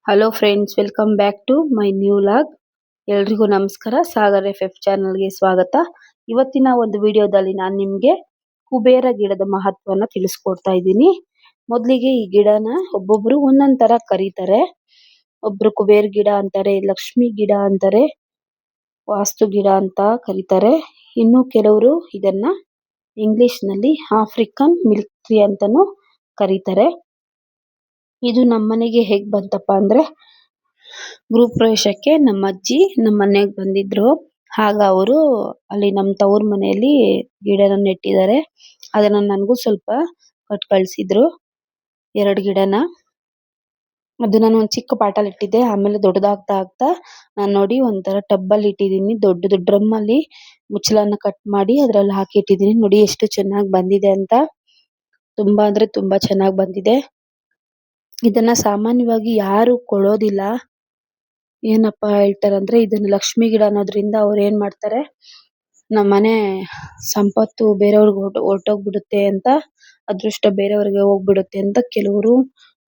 Hello friends, welcome back to my new vlog. ಎಲ್ರಿಗೂ ನಮಸ್ಕಾರ. Sagar F ಚಾನಲ್ಗೆ ಸ್ವಾಗತ. ಇವತ್ತಿನ ಒಂದು ವಿಡಿಯೋದಲ್ಲಿ ನಾನು ನಿಮಗೆ ಕುಬೇರ ಗಿಡದ ಮಹತ್ವನ ತಿಳಿಸ್ಕೊಡ್ತಾ ಇದ್ದೀನಿ. ಮೊದಲಿಗೆ ಈ ಗಿಡನ ಒಬ್ಬೊಬ್ರು ಒಂದೊಂದ್ ತರ ಕರೀತಾರೆ. ಒಬ್ರು ಕುಬೇರ ಗಿಡ ಅಂತಾರೆ, ಲಕ್ಷ್ಮಿ ಗಿಡ ಅಂತಾರೆ, ವಾಸ್ತು ಗಿಡ ಅಂತ ಕರೀತಾರೆ. ಇನ್ನು ಕೆಲವರು ಇದನ್ನ ಇಂಗ್ಲಿಷ್ ನಲ್ಲಿ ಆಫ್ರಿಕನ್ ಮಿಲ್ಕ್ ಟ್ರೀ ಅಂತಾನೂ ಕರೀತಾರೆ. ಇದು ನಮ್ಮನೆಗೆ ಹೇಗ್ ಬಂತಪ್ಪ ಅಂದ್ರೆ, ಗೃಹ ಪ್ರವೇಶಕ್ಕೆ ನಮ್ಮ ಅಜ್ಜಿ ನಮ್ಮ ಮನೆಗೆ ಬಂದಿದ್ರು. ಆಗ ಅವರು ಅಲ್ಲಿ ನಮ್ಮ ತವ್ರ ಮನೆಯಲ್ಲಿ ಗಿಡನ ನೆಟ್ಟಿದ್ದಾರೆ. ಅದನ್ನ ನನಗೂ ಸ್ವಲ್ಪ ಕೊಟ್ಟು ಕಳ್ಸಿದ್ರು, 2 ಗಿಡನ. ಅದು ನಾನು ಒಂದು ಚಿಕ್ಕ ಪಾಟಲ್ಲಿ ಇಟ್ಟಿದ್ದೆ. ಆಮೇಲೆ ದೊಡ್ಡದಾಗ್ತಾ ಆಗ್ತಾ ನಾನು ನೋಡಿ ಒಂಥರ ಟಬ್ಬಲ್ಲಿ ಇಟ್ಟಿದ್ದೀನಿ. ದೊಡ್ಡ ಡ್ರಮ್ ಅಲ್ಲಿ ಮುಚ್ಚಳನ ಕಟ್ ಮಾಡಿ ಅದ್ರಲ್ಲಿ ಹಾಕಿ ಇಟ್ಟಿದ್ದೀನಿ. ನೋಡಿ ಎಷ್ಟು ಚೆನ್ನಾಗಿ ಬಂದಿದೆ ಅಂತ. ತುಂಬಾ ಅಂದ್ರೆ ತುಂಬಾ ಚೆನ್ನಾಗಿ ಬಂದಿದೆ. ಇದನ್ನ ಸಾಮಾನ್ಯವಾಗಿ ಯಾರು ಕೊಡೋದಿಲ್ಲ. ಏನಪ್ಪಾ ಹೇಳ್ತಾರಂದ್ರೆ, ಇದನ್ನ ಲಕ್ಷ್ಮಿ ಗಿಡ ಅನ್ನೋದ್ರಿಂದ ಅವ್ರು ಏನ್ ಮಾಡ್ತಾರೆ, ನಮ್ಮನೆ ಸಂಪತ್ತು ಬೇರೆಯವ್ರಿಗೆ ಹೊರ್ಟೋಗ್ಬಿಡುತ್ತೆ ಅಂತ, ಅದೃಷ್ಟ ಬೇರೆಯವ್ರಿಗೆ ಹೋಗ್ಬಿಡುತ್ತೆ ಅಂತ ಕೆಲವರು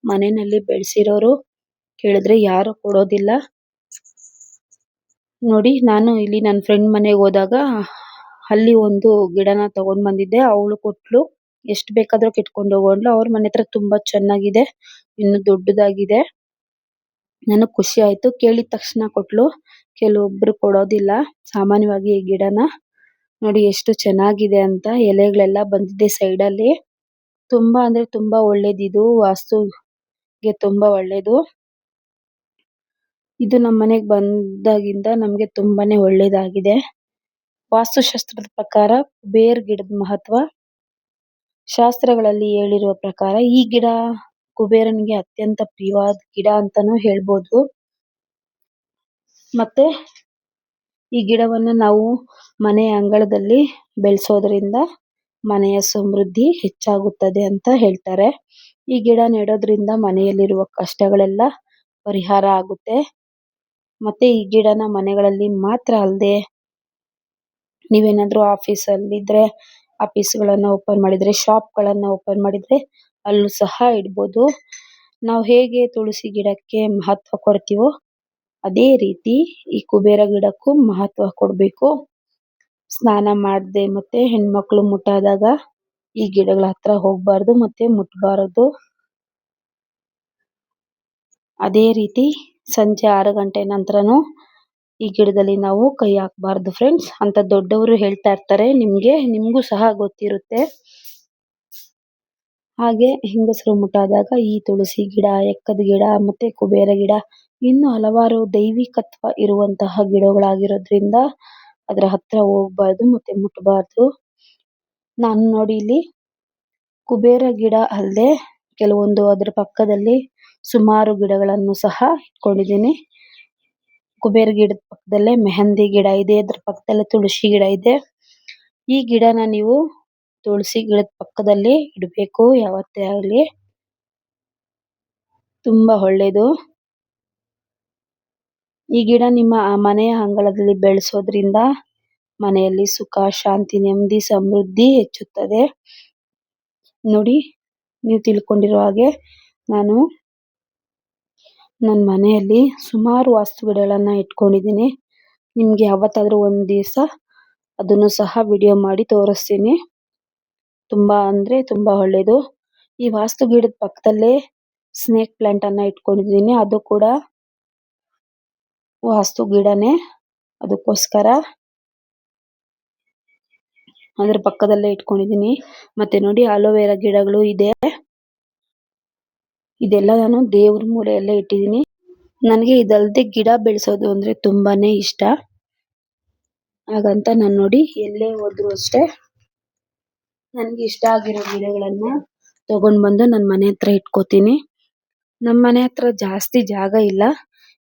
ಮನೆಯಲ್ಲಿ ಬೆಳೆಸಿರೋರು ಕೇಳಿದ್ರೆ ಯಾರು ಕೊಡೋದಿಲ್ಲ. ನೋಡಿ, ನಾನು ಇಲ್ಲಿ ನನ್ನ ಫ್ರೆಂಡ್ ಮನೆಗೆ ಹೋದಾಗ ಅಲ್ಲಿ ಒಂದು ಗಿಡನ ತಗೊಂಡ್ ಬಂದಿದ್ದೆ. ಅವಳು ಕೊಟ್ಲು. ಎಷ್ಟು ಬೇಕಾದ್ರೂ ಕಿತ್ಕೊಂಡು ಹೋಗೋದ್ಲು. ಅವ್ರ ಮನೆ ಹತ್ರ ತುಂಬಾ ಚೆನ್ನಾಗಿದೆ, ಇನ್ನು ದೊಡ್ಡದಾಗಿದೆ. ನನಗ್ ಖುಷಿ ಆಯ್ತು. ಕೇಳಿದ ತಕ್ಷಣ ಕೊಟ್ಲು. ಕೆಲವೊಬ್ರು ಕೊಡೋದಿಲ್ಲ ಸಾಮಾನ್ಯವಾಗಿ ಈ ಗಿಡನ. ನೋಡಿ ಎಷ್ಟು ಚೆನ್ನಾಗಿದೆ ಅಂತ. ಎಲೆಗಳೆಲ್ಲ ಬಂದಿದೆ ಸೈಡ್ ಅಲ್ಲಿ. ತುಂಬಾ ಅಂದ್ರೆ ತುಂಬಾ ಒಳ್ಳೇದಿದು. ವಾಸ್ತುಗೆ ತುಂಬಾ ಒಳ್ಳೇದು. ಇದು ನಮ್ಮ ಮನೆಗೆ ಬಂದಾಗಿಂದ ನಮ್ಗೆ ತುಂಬಾನೇ ಒಳ್ಳೇದಾಗಿದೆ. ವಾಸ್ತುಶಾಸ್ತ್ರದ ಪ್ರಕಾರ ಕುಬೇರ ಗಿಡದ ಮಹತ್ವ, ಶಾಸ್ತ್ರಗಳಲ್ಲಿ ಹೇಳಿರುವ ಪ್ರಕಾರ ಈ ಗಿಡ ಕುಬೇರನಿಗೆ ಅತ್ಯಂತ ಪ್ರಿಯವಾದ ಗಿಡ ಅಂತಾನೂ ಹೇಳ್ಬೋದು. ಮತ್ತೆ ಈ ಗಿಡವನ್ನ ನಾವು ಮನೆಯ ಅಂಗಳದಲ್ಲಿ ಬೆಳೆಸೋದ್ರಿಂದ ಮನೆಯ ಸಮೃದ್ಧಿ ಹೆಚ್ಚಾಗುತ್ತದೆ ಅಂತ ಹೇಳ್ತಾರೆ. ಈ ಗಿಡ ನೆಡೋದ್ರಿಂದ ಮನೆಯಲ್ಲಿರುವ ಕಷ್ಟಗಳೆಲ್ಲ ಪರಿಹಾರ ಆಗುತ್ತೆ. ಮತ್ತೆ ಈ ಗಿಡನ ಮನೆಗಳಲ್ಲಿ ಮಾತ್ರ ಅಲ್ಲದೆ, ನೀವೇನಾದ್ರೂ ಆಫೀಸಲ್ಲಿದ್ರೆ ಆಫೀಸ್ಗಳನ್ನ ಓಪನ್ ಮಾಡಿದ್ರೆ, ಶಾಪ್ಗಳನ್ನ ಓಪನ್ ಮಾಡಿದ್ರೆ ಅಲ್ಲೂ ಸಹ ಇಡ್ಬೋದು. ನಾವು ಹೇಗೆ ತುಳಸಿ ಗಿಡಕ್ಕೆ ಮಹತ್ವ ಕೊಡ್ತೀವೋ ಅದೇ ರೀತಿ ಈ ಕುಬೇರ ಗಿಡಕ್ಕೂ ಮಹತ್ವ ಕೊಡ್ಬೇಕು. ಸ್ನಾನ ಮಾಡದೆ ಮತ್ತೆ ಹೆಣ್ಮಕ್ಳು ಮುಟ್ಟಾದಾಗ ಈ ಗಿಡಗಳ ಹತ್ರ ಹೋಗ್ಬಾರ್ದು ಮತ್ತೆ ಮುಟ್ಬಾರದು. ಅದೇ ರೀತಿ ಸಂಜೆ 6 ಗಂಟೆ ನಂತರನು ಈ ಗಿಡದಲ್ಲಿ ನಾವು ಕೈ ಹಾಕಬಾರ್ದು ಫ್ರೆಂಡ್ಸ್ ಅಂತ ದೊಡ್ಡವರು ಹೇಳ್ತಾ ಇರ್ತಾರೆ. ನಿಮ್ಗೂ ಸಹ ಗೊತ್ತಿರುತ್ತೆ. ಹಾಗೆ ಹೆಂಗಸರು ಮುಟ್ಟಾದಾಗ ಈ ತುಳಸಿ ಗಿಡ, ಎಕ್ಕದ ಗಿಡ ಮತ್ತೆ ಕುಬೇರ ಗಿಡ ಇನ್ನು ಹಲವಾರು ದೈವಿಕತ್ವ ಇರುವಂತಹ ಗಿಡಗಳಾಗಿರೋದ್ರಿಂದ ಅದರ ಹತ್ರ ಹೋಗ್ಬಾರ್ದು ಮತ್ತೆ ಮುಟ್ಬಾರ್ದು. ನಾನು ನೋಡಿ ಇಲ್ಲಿ ಕುಬೇರ ಗಿಡ ಅಲ್ಲದೆ ಕೆಲವೊಂದು ಅದರ ಪಕ್ಕದಲ್ಲಿ ಸುಮಾರು ಗಿಡಗಳನ್ನು ಸಹ ಇಟ್ಕೊಂಡಿದ್ದೀನಿ. ಕುಬೇರ ಗಿಡದ ಪಕ್ಕದಲ್ಲೇ ಮೆಹಂದಿ ಗಿಡ ಇದೆ, ಅದ್ರ ಪಕ್ಕದಲ್ಲೇ ತುಳಸಿ ಗಿಡ ಇದೆ. ಈ ಗಿಡನ ನೀವು ತುಳಸಿ ಗಿಡದ ಪಕ್ಕದಲ್ಲಿ ಇಡಬೇಕು ಯಾವತ್ತೇ ಆಗಲಿ. ತುಂಬಾ ಒಳ್ಳೇದು. ಈ ಗಿಡ ನಿಮ್ಮ ಮನೆಯ ಅಂಗಳದಲ್ಲಿ ಬೆಳೆಸೋದ್ರಿಂದ ಮನೆಯಲ್ಲಿ ಸುಖ, ಶಾಂತಿ, ನೆಮ್ಮದಿ, ಸಮೃದ್ಧಿ ಹೆಚ್ಚುತ್ತದೆ. ನೋಡಿ, ನೀವು ತಿಳ್ಕೊಂಡಿರೋ ಹಾಗೆ ನಾನು ನನ್ನ ಮನೆಯಲ್ಲಿ ಸುಮಾರು ವಾಸ್ತು ಗಿಡಗಳನ್ನ ಇಟ್ಕೊಂಡಿದ್ದೀನಿ. ನಿಮ್ಗೆ ಯಾವತ್ತಾದ್ರೂ ಒಂದ್ ದಿವಸ ಅದನ್ನು ಸಹ ವಿಡಿಯೋ ಮಾಡಿ ತೋರಿಸ್ತೀನಿ. ತುಂಬಾ ಅಂದ್ರೆ ತುಂಬಾ ಒಳ್ಳೇದು. ಈ ವಾಸ್ತು ಗಿಡದ ಪಕ್ಕದಲ್ಲೇ ಸ್ನೇಕ್ ಪ್ಲಾಂಟ್ ಅನ್ನ ಇಟ್ಕೊಂಡಿದ್ದೀನಿ. ಅದು ಕೂಡ ವಾಸ್ತು ಗಿಡನೇ. ಅದಕ್ಕೋಸ್ಕರ ಅದ್ರ ಪಕ್ಕದಲ್ಲೇ ಇಟ್ಕೊಂಡಿದ್ದೀನಿ. ಮತ್ತೆ ನೋಡಿ, ಅಲೋವೆರಾ ಗಿಡಗಳು ಇದೆ. ಇದೆಲ್ಲ ನಾನು ದೇವ್ರ ಮೂಲೆಯಲ್ಲೇ ಇಟ್ಟಿದ್ದೀನಿ. ನನಗೆ ಇದಲ್ದೆ ಗಿಡ ಬೆಳೆಸೋದು ಅಂದ್ರೆ ತುಂಬಾನೇ ಇಷ್ಟ. ಹಾಗಂತ ನಾನು ನೋಡಿ ಎಲ್ಲೇ ಹೋದ್ರು ಅಷ್ಟೇ ನನ್ಗೆ ಇಷ್ಟ ಆಗಿರೋ ಗಿಡಗಳನ್ನ ತಗೊಂಡ್ ಬಂದು ನನ್ನ ಮನೆ ಹತ್ರ ಇಟ್ಕೋತೀನಿ. ನಮ್ಮ ಮನೆ ಹತ್ರ ಜಾಸ್ತಿ ಜಾಗ ಇಲ್ಲ.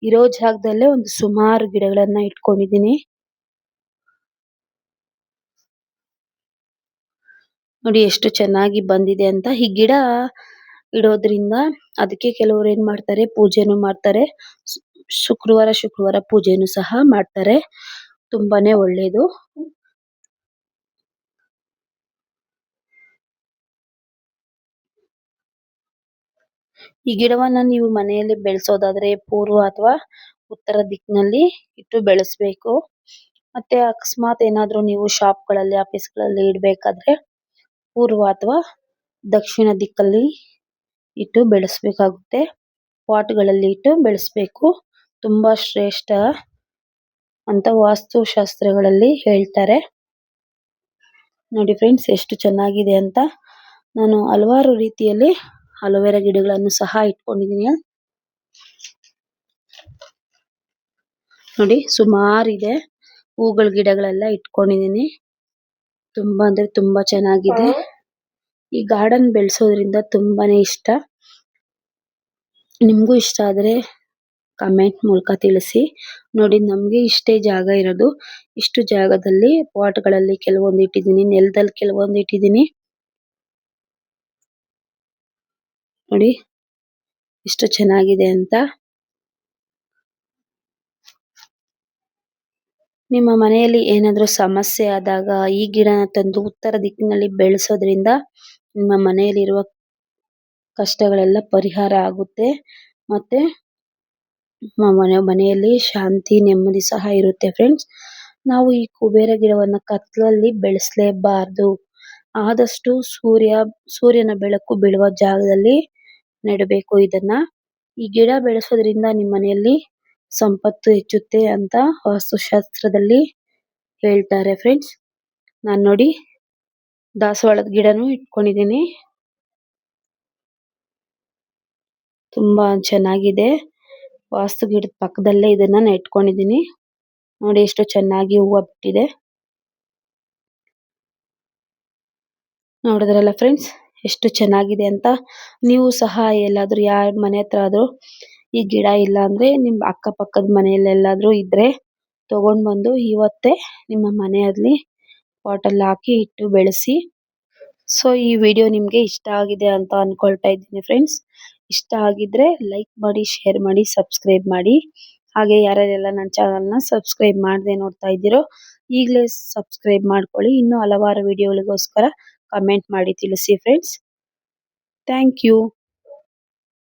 ಇರೋ ಜಾಗದಲ್ಲೇ ಒಂದು ಸುಮಾರು ಗಿಡಗಳನ್ನ ಇಟ್ಕೊಂಡಿದ್ದೀನಿ. ನೋಡಿ ಎಷ್ಟು ಚೆನ್ನಾಗಿ ಬಂದಿದೆ ಅಂತ. ಈ ಗಿಡ ಇಡೋದ್ರಿಂದ ಅದಕ್ಕೆ ಕೆಲವರು ಏನ್ ಮಾಡ್ತಾರೆ, ಪೂಜೆನೂ ಮಾಡ್ತಾರೆ. ಶುಕ್ರವಾರ ಪೂಜೆನೂ ಸಹ ಮಾಡ್ತಾರೆ. ತುಂಬಾನೇ ಒಳ್ಳೇದು. ಈ ಗಿಡವನ್ನ ನೀವು ಮನೆಯಲ್ಲಿ ಬೆಳೆಸೋದಾದ್ರೆ ಪೂರ್ವ ಅಥವಾ ಉತ್ತರ ದಿಕ್ಕಿನಲ್ಲಿ ಇಟ್ಟು ಬೆಳೆಸಬೇಕು. ಮತ್ತೆ ಅಕಸ್ಮಾತ್ ಏನಾದ್ರೂ ನೀವು ಶಾಪ್ಗಳಲ್ಲಿ ಆಫೀಸ್ಗಳಲ್ಲಿ ಇಡಬೇಕಾದ್ರೆ ಪೂರ್ವ ಅಥವಾ ದಕ್ಷಿಣ ದಿಕ್ಕಲ್ಲಿ ಇಟ್ಟು ಬೆಳೆಸಬೇಕಾಗುತ್ತೆ. ಪಾಟ್ಗಳಲ್ಲಿ ಇಟ್ಟು ಬೆಳೆಸಬೇಕು. ತುಂಬಾ ಶ್ರೇಷ್ಠ ಅಂತ ವಾಸ್ತುಶಾಸ್ತ್ರಗಳಲ್ಲಿ ಹೇಳ್ತಾರೆ. ನೋಡಿ ಫ್ರೆಂಡ್ಸ್ ಎಷ್ಟು ಚೆನ್ನಾಗಿದೆ ಅಂತ. ನಾನು ಹಲವಾರು ರೀತಿಯಲ್ಲಿ ಅಲೋವೆರಾ ಗಿಡಗಳನ್ನು ಸಹ ಇಟ್ಕೊಂಡಿದ್ದೀನಿ. ನೋಡಿ ಸುಮಾರಿದೆ. ಹೂಗಳ ಗಿಡಗಳೆಲ್ಲ ಇಟ್ಕೊಂಡಿದ್ದೀನಿ. ತುಂಬಾ ಅಂದ್ರೆ ತುಂಬಾ ಚೆನ್ನಾಗಿದೆ. ಈ ಗಾರ್ಡನ್ ಬೆಳೆಸೋದ್ರಿಂದ ತುಂಬಾನೇ ಇಷ್ಟ. ನಿಮ್ಗೂ ಇಷ್ಟ ಆದ್ರೆ ಕಮೆಂಟ್ ಮೂಲಕ ತಿಳಿಸಿ. ನೋಡಿ ನಮ್ಗೆ ಇಷ್ಟೇ ಜಾಗ ಇರೋದು. ಇಷ್ಟು ಜಾಗದಲ್ಲಿ ಪಾಟ್ಗಳಲ್ಲಿ ಕೆಲವೊಂದು ಇಟ್ಟಿದ್ದೀನಿ, ನೆಲದಲ್ಲಿ ಕೆಲವೊಂದು ಇಟ್ಟಿದ್ದೀನಿ. ನೋಡಿ ಎಷ್ಟು ಚೆನ್ನಾಗಿದೆ ಅಂತ. ನಿಮ್ಮ ಮನೆಯಲ್ಲಿ ಏನಾದ್ರೂ ಸಮಸ್ಯೆ ಆದಾಗ ಈ ಗಿಡನ ತಂದು ಉತ್ತರ ದಿಕ್ಕಿನಲ್ಲಿ ಬೆಳೆಸೋದ್ರಿಂದ ನಿಮ್ಮ ಮನೆಯಲ್ಲಿರುವ ಕಷ್ಟಗಳೆಲ್ಲ ಪರಿಹಾರ ಆಗುತ್ತೆ. ಮತ್ತೆ ಮನೆಯಲ್ಲಿ ಶಾಂತಿ ನೆಮ್ಮದಿ ಸಹ ಇರುತ್ತೆ ಫ್ರೆಂಡ್ಸ್. ನಾವು ಈ ಕುಬೇರ ಗಿಡವನ್ನ ಕತ್ಲಲ್ಲಿ ಬೆಳೆಸಲೇಬಾರ್ದು. ಆದಷ್ಟು ಸೂರ್ಯನ ಬೆಳಕು ಬೀಳುವ ಜಾಗದಲ್ಲಿ ನೆಡಬೇಕು ಇದನ್ನ. ಈ ಗಿಡ ಬೆಳೆಸೋದ್ರಿಂದ ನಿಮ್ಮ ಮನೆಯಲ್ಲಿ ಸಂಪತ್ತು ಹೆಚ್ಚುತ್ತೆ ಅಂತ ವಾಸ್ತುಶಾಸ್ತ್ರದಲ್ಲಿ ಹೇಳ್ತಾರೆ ಫ್ರೆಂಡ್ಸ್. ನಾನ್ ನೋಡಿ ದಾಸವಾಳದ ಗಿಡನೂ ಇಟ್ಕೊಂಡಿದ್ದೀನಿ. ತುಂಬಾ ಚೆನ್ನಾಗಿದೆ. ವಾಸ್ತು ಗಿಡದ ಪಕ್ಕದಲ್ಲೇ ಇದನ್ನ ನೆಟ್ಕೊಂಡಿದ್ದೀನಿ. ನೋಡಿ ಎಷ್ಟು ಚೆನ್ನಾಗಿ ಹೂವು ಬಿಟ್ಟಿದೆ. ನೋಡಿದ್ರಲ್ಲ ಫ್ರೆಂಡ್ಸ್ ಎಷ್ಟು ಚೆನ್ನಾಗಿದೆ ಅಂತ. ನೀವು ಸಹ ಎಲ್ಲಾದ್ರೂ ಯಾರ ಮನೆ ಹತ್ರ ಆದ್ರೂ ಈ ಗಿಡ ಇಲ್ಲ ಅಂದ್ರೆ ನಿಮ್ ಅಕ್ಕ ಪಕ್ಕದ ಮನೆಯಲ್ಲೆಲ್ಲಾದ್ರೂ ಇದ್ರೆ ತಗೊಂಡ್ ಬಂದು ಇವತ್ತೇ ನಿಮ್ಮ ಮನೆಯಲ್ಲಿ ಪಾಟಲ್ಲಿ ಹಾಕಿ ಇಟ್ಟು ಬೆಳೆಸಿ. ಸೊ ಈ ವಿಡಿಯೋ ನಿಮ್ಗೆ ಇಷ್ಟ ಆಗಿದೆ ಅಂತ ಅನ್ಕೊಳ್ತಾ ಇದ್ದೀನಿ ಫ್ರೆಂಡ್ಸ್. ಇಷ್ಟ ಆಗಿದ್ರೆ ಲೈಕ್ ಮಾಡಿ, ಶೇರ್ ಮಾಡಿ, ಸಬ್ಸ್ಕ್ರೈಬ್ ಮಾಡಿ. ಹಾಗೆ ಯಾರ್ಯಾರೆಲ್ಲ ನನ್ನ ಚಾನಲ್ನ ಸಬ್ಸ್ಕ್ರೈಬ್ ಮಾಡದೆ ನೋಡ್ತಾ ಇದ್ದೀರೋ ಈಗಲೇ ಸಬ್ಸ್ಕ್ರೈಬ್ ಮಾಡ್ಕೊಳ್ಳಿ. ಇನ್ನೂ ಹಲವಾರು ವಿಡಿಯೋಗಳಿಗೋಸ್ಕರ ಕಮೆಂಟ್ ಮಾಡಿ ತಿಳಿಸಿ ಫ್ರೆಂಡ್ಸ್. Thank you.